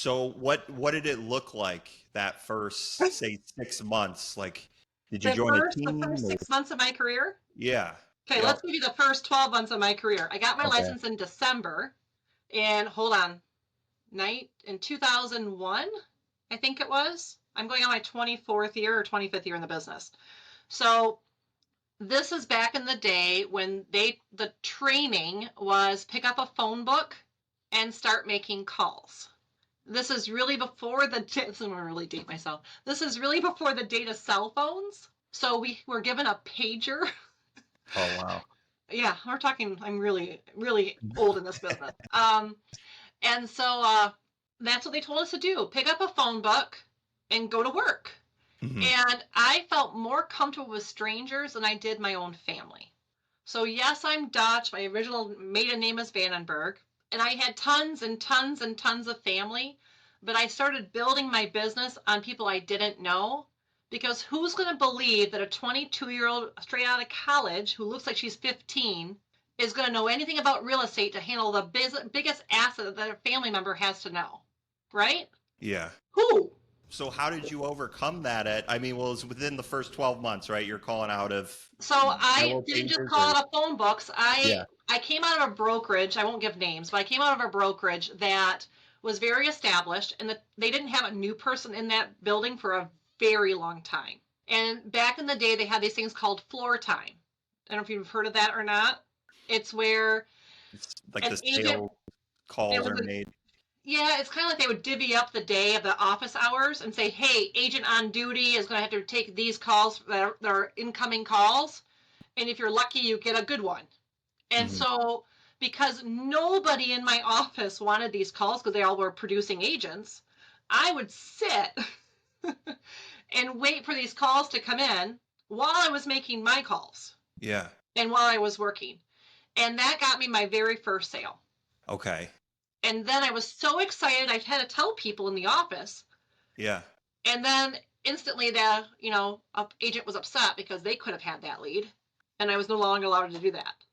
So what did it look like that first, say, 6 months? Like, did you join a The team? first 6 months of my career. Yeah. Okay, Yep. let's give you the first 12 months of my career. I got my Okay. license in December, and hold on, night in 2001, I think it was. I'm going on my 24th year or 25th year in the business. So this is back in the day when the training was pick up a phone book and start making calls. This is really before the I'm gonna really date myself. This is really before the date of cell phones. So we were given a pager. Oh, wow. Yeah, we're talking. I'm really, really old in this business. And so that's what they told us to do: pick up a phone book and go to work. Mhm. And I felt more comfortable with strangers than I did my own family. So yes, I'm Dutch. My original maiden name is Vandenberg, and I had tons and tons and tons of family. But I started building my business on people I didn't know, because who's going to believe that a 22-year-old straight out of college who looks like she's 15 is going to know anything about real estate to handle the biggest asset that a family member has to know, right? Yeah. Who? So how did you overcome that I mean, well, it's within the first 12 months, right? You're calling out of So I yellow didn't just pages call or out of phone books. yeah. I came out of a brokerage. I won't give names, but I came out of a brokerage that was very established, and they didn't have a new person in that building for a very long time. And back in the day, they had these things called floor time. I don't know if you've heard of that or not. It's where It's like an the agent. sales It calls was are made. Yeah, it's kind of like they would divvy up the day of the office hours and say, hey, agent on duty is going to have to take these calls that are incoming calls. And if you're lucky, you get a good one. And Mhm. so, because nobody in my office wanted these calls because they all were producing agents, I would sit and wait for these calls to come in while I was making my calls Yeah. and while I was working. And that got me my very first sale. Okay. And then I was so excited, I had to tell people in the office. Yeah. And then instantly the agent was upset because they could have had that lead, and I was no longer allowed to do that.